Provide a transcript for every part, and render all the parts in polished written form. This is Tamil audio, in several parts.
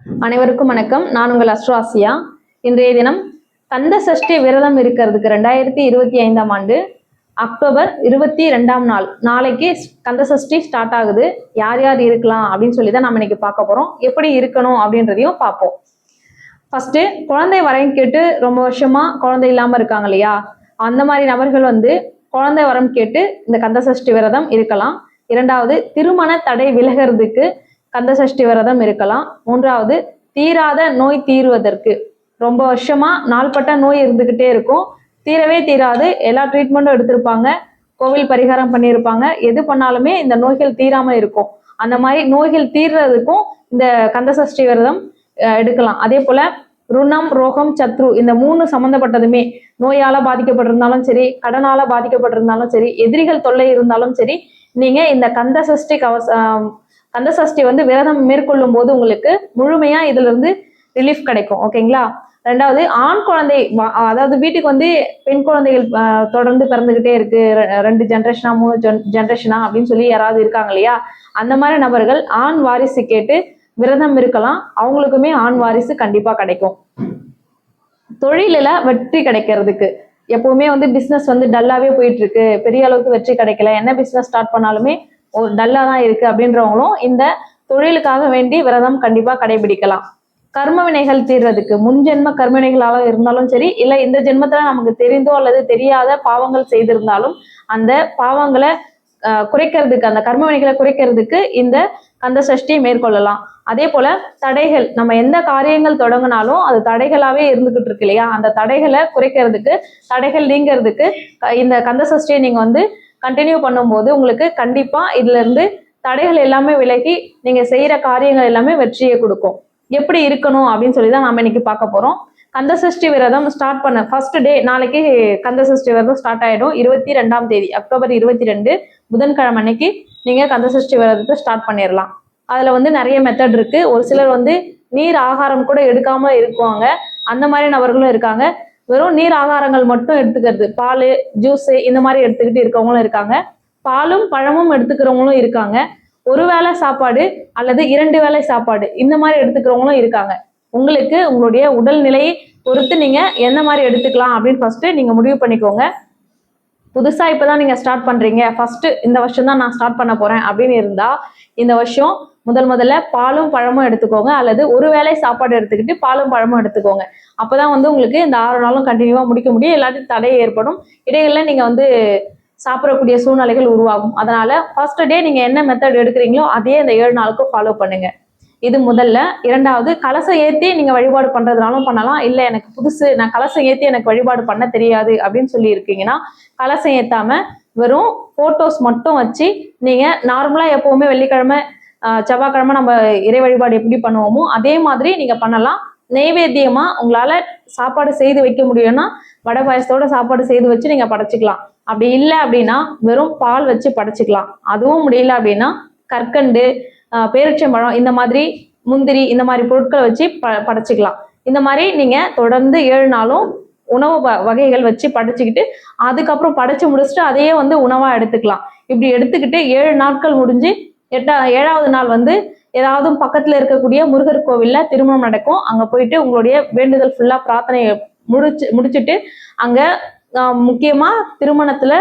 அனைவருக்கும் வணக்கம். நான் உங்கள் அஸ்ட்ராசியா. இன்றைய தினம் கந்த சஷ்டி விரதம் இருக்கிறதுக்கு 2025ஆம் ஆண்டு அக்டோபர் 22ஆம் நாள் நாளைக்கு கந்த சஷ்டி ஸ்டார்ட் ஆகுது. யார் யார் இருக்கலாம் அப்படின்னு சொல்லி தான் நம்ம இன்னைக்கு பார்க்க போறோம். எப்படி இருக்கணும் அப்படின்றதையும் பார்ப்போம். ஃபர்ஸ்ட், குழந்தை வரம் கேட்டு ரொம்ப வருஷமா குழந்தை இல்லாம இருக்காங்க இல்லையா, அந்த மாதிரி நபர்கள் குழந்தை வரம் கேட்டு இந்த கந்த சஷ்டி விரதம் இருக்கலாம். இரண்டாவது, திருமண தடை விலகிறதுக்கு கந்த சஷ்டி விரதம் இருக்கலாம். மூன்றாவது, தீராத நோய் தீர்வதற்கு ரொம்ப வருஷமா நாள்பட்ட நோய் இருந்துகிட்டே இருக்கும், தீரவே தீராது, எல்லா ட்ரீட்மெண்ட்டும் எடுத்திருப்பாங்க, கோவில் பரிகாரம் பண்ணியிருப்பாங்க, எது பண்ணாலுமே இந்த நோய்கள் தீராம இருக்கும். அந்த மாதிரி நோய்கள் தீர்றதுக்கும் இந்த கந்த சஷ்டி விரதம் எடுக்கலாம். அதே போல ருணம், ரோகம், சத்ரு இந்த 3 சம்பந்தப்பட்டதுமே, நோயால பாதிக்கப்பட்டிருந்தாலும் சரி, கடனால பாதிக்கப்பட்டிருந்தாலும் சரி, எதிரிகள் தொல்லை இருந்தாலும் சரி, நீங்க இந்த கந்த சஷ்டி விரதம் மேற்கொள்ளும் போது உங்களுக்கு முழுமையா இதுல இருந்து ரிலீஃப் கிடைக்கும். ஓகேங்களா? ரெண்டாவது, ஆண் குழந்தை, அதாவது வீட்டுக்கு பெண் குழந்தைகள் தொடர்ந்து பிறந்துகிட்டே இருக்கு, 2 ஜென்ரேஷனா 3 ஜென்ரேஷனா அப்படின்னு சொல்லி யாராவது இருக்காங்க இல்லையா, அந்த மாதிரி நபர்கள் ஆண் வாரிசு கேட்டு விரதம் இருக்கலாம். அவங்களுக்குமே ஆண் வாரிசு கண்டிப்பா கிடைக்கும். தொழில வெற்றி கிடைக்கிறதுக்கு, எப்பவுமே பிசினஸ் டல்லாவே போயிட்டு இருக்கு, பெரிய அளவுக்கு வெற்றி கிடைக்கல, என்ன பிசினஸ் ஸ்டார்ட் பண்ணாலுமே ஒரு டல்லா தான் இருக்கு அப்படின்றவங்களும் இந்த தொழிலுக்காக வேண்டி விரதம் கண்டிப்பா கடைபிடிக்கலாம். கர்ம வினைகள் தீர்றதுக்கு, முன்ஜென்ம கர்ம வினைகளாக இருந்தாலும் சரி, இல்லை இந்த ஜென்மத்துல நமக்கு தெரிந்தோ அல்லது தெரியாத பாவங்கள் செய்திருந்தாலும் அந்த பாவங்களை குறைக்கிறதுக்கு, அந்த கர்ம வினைகளை குறைக்கிறதுக்கு இந்த கந்த சஷ்டியை மேற்கொள்ளலாம். அதே போல தடைகள், நம்ம எந்த காரியங்கள் தொடங்கினாலும் அது தடைகளாவே இருந்துகிட்டு இருக்கு இல்லையா, அந்த தடைகளை குறைக்கிறதுக்கு, தடைகள் நீங்கிறதுக்கு இந்த கந்த சஷ்டியை நீங்க கண்டினியூ பண்ணும்போது உங்களுக்கு கண்டிப்பா இதுல இருந்து தடைகள் எல்லாமே விலகி நீங்க செய்யற காரியங்கள் எல்லாமே வெற்றியை கொடுக்கும். எப்படி இருக்கணும் அப்படின்னு சொல்லி தான் நாம இன்னைக்கு பார்க்க போறோம். கந்த சஷ்டி விரதம் ஸ்டார்ட் பண்ண ஃபர்ஸ்ட் டே நாளைக்கு கந்த சஷ்டி விரதம் ஸ்டார்ட் ஆயிடும். 22ஆம் தேதி அக்டோபர் 22 புதன்கிழமை அன்னைக்கு நீங்க கந்த சஷ்டி விரதத்தை ஸ்டார்ட் பண்ணிடலாம். அதுல நிறைய மெத்தட் இருக்கு. ஒரு சிலர் நீர் ஆகாரம் கூட எடுக்காம இருக்குவாங்க, அந்த மாதிரி நபர்களும் இருக்காங்க. வெறும் நீர் ஆகாரங்கள் மட்டும் எடுத்துக்கிறது, பால், ஜூஸ் இந்த மாதிரி எடுத்துக்கிட்டு இருக்கவங்களும் இருக்காங்க. பாலும் பழமும் எடுத்துக்கிறவங்களும் இருக்காங்க. ஒரு வேளை சாப்பாடு அல்லது 2 வேளை சாப்பாடு இந்த மாதிரி எடுத்துக்கிறவங்களும் இருக்காங்க. உங்களுக்கு உங்களுடைய உடல்நிலையை பொறுத்து நீங்க எந்த மாதிரி எடுத்துக்கலாம் அப்படின்னு ஃபர்ஸ்ட் நீங்க முடிவு பண்ணிக்கோங்க. புதுசா இப்பதான் நீங்க ஸ்டார்ட் பண்றீங்க, ஃபர்ஸ்ட் இந்த வருஷம் தான் நான் ஸ்டார்ட் பண்ண போறேன் அப்படின்னு இருந்தா, இந்த வருஷம் முதல்ல பாலும் பழமும் எடுத்துக்கோங்க, அல்லது ஒரு வேளை சாப்பாடு எடுத்துக்கிட்டு பாலும் பழமும் எடுத்துக்கோங்க. அப்பதான் உங்களுக்கு இந்த 6 நாளும் கண்டினியூவா முடிக்க முடியும். எல்லாத்தையும் தடை ஏற்படும், இடையில நீங்க சாப்பிடக்கூடிய சூழ்நிலைகள் உருவாகும். அதனால ஃபர்ஸ்ட் டே நீங்க என்ன மெத்தட் எடுக்கிறீங்களோ அதே இந்த 7 நாளுக்கும் ஃபாலோ பண்ணுங்க. இது முதல்ல. இரண்டாவது, கலசம் ஏற்றி நீங்க வழிபாடு பண்றதுனாலும் பண்ணலாம். இல்ல எனக்கு புதுசு, நான் கலசம் ஏற்றி எனக்கு வழிபாடு பண்ண தெரியாது அப்படின்னு சொல்லி இருக்கீங்கன்னா, கலசம் ஏத்தாம வெறும் போட்டோஸ் மட்டும் வச்சு நீங்க நார்மலா எப்பவுமே வெள்ளிக்கிழமை செவ்வாய்க்கிழமை நம்ம இறை வழிபாடு எப்படி பண்ணுவோமோ அதே மாதிரி நீங்க பண்ணலாம். நெய்வேத்தியமா உங்களால சாப்பாடு செய்து வைக்க முடியும்னா வடை பாயசத்தோட சாப்பாடு செய்து வச்சு நீங்க படைச்சிக்கலாம். அப்படி இல்லை அப்படின்னா வெறும் பால் வச்சு படைச்சிக்கலாம். அதுவும் முடியல அப்படின்னா கற்கண்டு, பேரிச்சம்பழம், இந்த மாதிரி முந்திரி, இந்த மாதிரி பொருட்களை வச்சு படைச்சிக்கலாம். இந்த மாதிரி நீங்க தொடர்ந்து 7 நாளும் உணவு வகைகள் வச்சு படைச்சுக்கிட்டு அதுக்கப்புறம் படைச்சு முடிச்சுட்டு அதையே உணவா எடுத்துக்கலாம். இப்படி எடுத்துக்கிட்டு 7 நாட்கள் முடிஞ்சு 7ஆவது நாள் ஏதாவது பக்கத்துல இருக்கக்கூடிய முருகர் கோவில்ல திருமணம் நடக்கும். அங்க போயிட்டு உங்களுடைய வேண்டுதல் ஃபுல்லா பிரார்த்தனையை முடிச்சுட்டு, அங்க முக்கியமா திருமணத்துல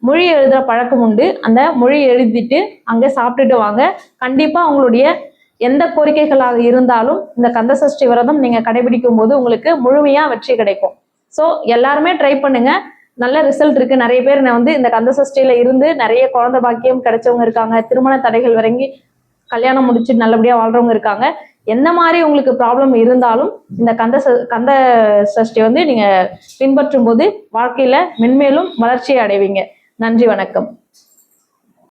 மொழி எழுதுற பழக்கம் உண்டு. அந்த மொழி எழுதிட்டு அங்க சாப்பிட்டுட்டு வாங்க. கண்டிப்பா உங்களுடைய எந்த கோரிக்கைகளாக இருந்தாலும் இந்த கந்த சஷ்டி விரதம் நீங்க கடைபிடிக்கும் போது உங்களுக்கு முழுமையா வெற்றி கிடைக்கும். ஸோ எல்லாருமே ட்ரை பண்ணுங்க, நல்ல ரிசல்ட் இருக்கு. நிறைய பேர் இந்த கந்த சஷ்டியில இருந்து நிறைய குழந்தை பாக்கியம் கிடைச்சவங்க இருக்காங்க, திருமண தடைகள் வரைங்கி கல்யாணம் முடிச்சு நல்லபடியா வாழ்றவங்க இருக்காங்க. எந்த மாதிரி உங்களுக்கு ப்ராப்ளம் இருந்தாலும் இந்த கந்த சஷ்டி நீங்க பின்பற்றும் போது வாழ்க்கையில மென்மேலும் வளர்ச்சியை அடைவீங்க. நன்றி, வணக்கம்.